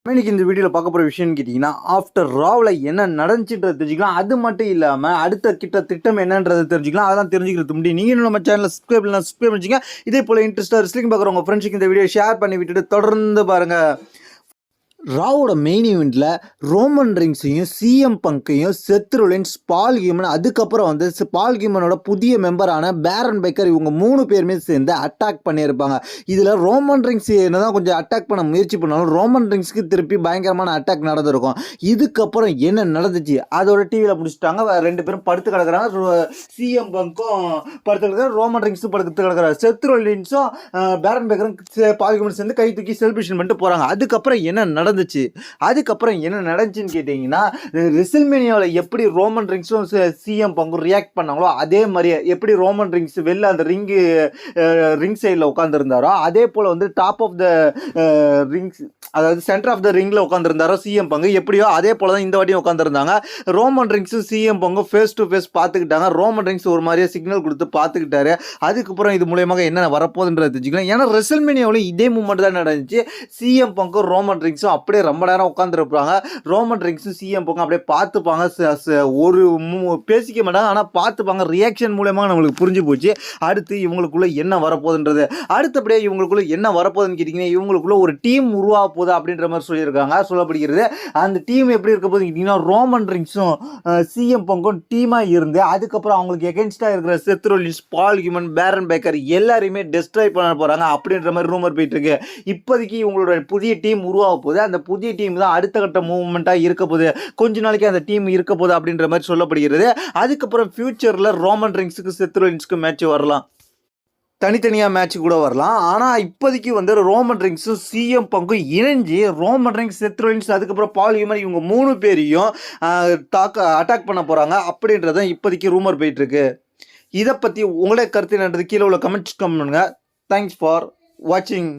இன்னைக்கு இந்த வீடியோவில் பார்க்க போகிற விஷயம்னு கேட்டிங்கன்னா ஆஃப்டர் ராவில் என்ன நடந்துச்சுன்றதை தெரிஞ்சுக்கலாம். அது மட்டும் இல்லாமல் அடுத்த திட்டம் என்னன்றதை தெரிஞ்சுக்கலாம். அதெல்லாம் தெரிஞ்சுக்கிறது முன்னாடி நீங்கள் நம்ம சேனலில் சப்ஸ்கிரைப் பண்ணிச்சுங்க. இதே போல் இன்ட்ரெஸ்ட்டாக ரெஸ்லிங் பார்க்குற உங்கள் ஃப்ரெண்ட்ஸுக்கு இந்த வீடியோ ஷேர் பண்ணி விட்டுட்டு தொடர்ந்து பாருங்கள். ராவோட மெயின் ஈவெண்ட்டில் ரோமன் ரிங்ஸையும் சிஎம் பங்கையும் செத் ரொலின்ஸ் பால் ஹீமன் அதுக்கப்புறம் வந்து பால் ஹீமனோட புதிய மெம்பரான பேரன் பேக்கர் இவங்க 3 பேருமே சேர்ந்து அட்டாக் பண்ணியிருப்பாங்க. இதில் ரோமன் ரிங்ஸ் என்னதான் கொஞ்சம் அட்டாக் பண்ண முயற்சி பண்ணாலும் ரோமன் ரிங்ஸ்க்கு திருப்பி பயங்கரமான அட்டாக் நடந்திருக்கும். இதுக்கப்புறம் என்ன நடந்துச்சு அதோட டிவியில் முடிச்சுட்டாங்க. 2 பேரும் படுத்து கிடக்குறாங்க. சிஎம் பங்கும் படுத்து கிடக்குறாங்க, ரோமன் ரிங்ஸும் படுத்து கிடக்குறாங்க. செத் ரொலின்ஸும் பேரன் பேக்கரும் பால் ஹீமன் சேர்ந்து கை தூக்கி செலிப்ரேஷன் பண்ணிட்டு போகிறாங்க. அதுக்கப்புறம் என்ன நடந்துச்சு என்ன நடந்துச்சுன்னு கேட்டீங்கன்னா, ரெசில்மேனியாவில் எப்படி ரோமன் ரிங்ஸும் சிஎம் பங்கும் ரியாக்ட் பண்ணாங்களோ அதே மாதிரியே எப்படி ரோமன் ரிங்ஸ் வெளில அந்த ரிங் சைடில் உட்காந்துருந்தாரோ அதே போல் வந்து டாப் ஆஃப் த ரிங்ஸ் அதாவது சென்டர் ஆஃப் த ரிங்கில் உட்காந்துருந்தாரோ சிஎம் பங்கு எப்படியோ அதே போல் தான் இந்த வாட்டியும் உட்காந்துருந்தாங்க. ரோமன் ரிங்ஸும் சிஎம் பங்கும் ஃபேஸ் டு ஃபேஸ் பார்த்துக்கிட்டாங்க. ரோமன் ரிங்ஸ் ஒரு மாதிரியே சிக்னல் கொடுத்து பார்த்துக்கிட்டாரு. அதுக்கப்புறம் இது மூலியமாக என்ன வரப்போகுதுன்றது தெரிஞ்சுக்கலாம். ஏன்னா ரெசில்மேனியாவில் இதே மூமெண்ட் தான் நடந்துச்சு. சிஎம் பங்கும் ரோமன் ரிங்ஸும் அப்படியே ரொம்ப நேரம் உட்காந்துருப்பாங்க. ரோமன் ரிங்ஸும் சிஎம் பங்கும் அப்படியே பார்த்துப்பாங்க. ஒரு பேசிக்க மாட்டாங்க, ஆனால் பார்த்துப்பாங்க. ரியாக்ஷன் மூலமாக நம்மளுக்கு புரிஞ்சு போச்சு அடுத்து இவங்களுக்குள்ள என்ன வரப்போகுதுன்றது. அடுத்தபடியாக இவங்களுக்குள்ள என்ன வரப்போகுதுன்னு கேட்டிங்கன்னா, இவங்களுக்குள்ள ஒரு டீம் உருவாக போகுது அப்படின்ற மாதிரி சொல்லப்படுகிறது. அந்த டீம் எப்படி இருக்க போகுதுன்னு கேட்டிங்கன்னா, ரோமன் ரிங்ஸும் சிஎம் பங்கும் டீமாக இருந்து அதுக்கப்புறம் அவங்களுக்கு எகென்ஸ்டாக இருக்கிற செத் ரொலின்ஸ், பால் ஹீமன், பேரன் பேக்கர் எல்லாரையுமே டெஸ்ட்ராய் பண்ண போகிறாங்க அப்படின்ற மாதிரி ரூமர் போயிட்டு இருக்கு. இப்போதைக்கு இவங்களோட புதிய டீம் உருவாக போகுது. அந்த புதிய டீம் தான் அடுத்த கட்ட மூவ்மெண்ட்டாக இருக்க போகுது. கொஞ்ச நாளைக்கு அந்த டீம் இருக்க போகுது அப்படின்ற மாதிரி சொல்லப்படுகிறது. அதுக்கப்புறம் ஃபியூச்சரில் ரோமன் ரிங்ஸுக்கு செத் ரொலின்ஸ்க்கு மேட்ச் வரலாம், தனித்தனியாக மேட்ச் கூட வரலாம். ஆனால் இப்போதைக்கு வந்து ரோமன் ரிங்ஸும் சிஎம் பங்கும் இணைஞ்சு ரோமன் ரிங்ஸ், செத் ரொலின்ஸ் அதுக்கப்புறம் பால் ஹீமன் இவங்க 3 பேரையும் அட்டாக் பண்ண போகிறாங்க அப்படின்றத இப்போதைக்கு ரூமர் போயிட்டுருக்கு. இதை பற்றி உங்களே கருத்து என்னன்றது கீழே உள்ள கமெண்ட்ஸ் பண்ணுங்கள். தேங்க்ஸ் ஃபார் வாட்சிங்.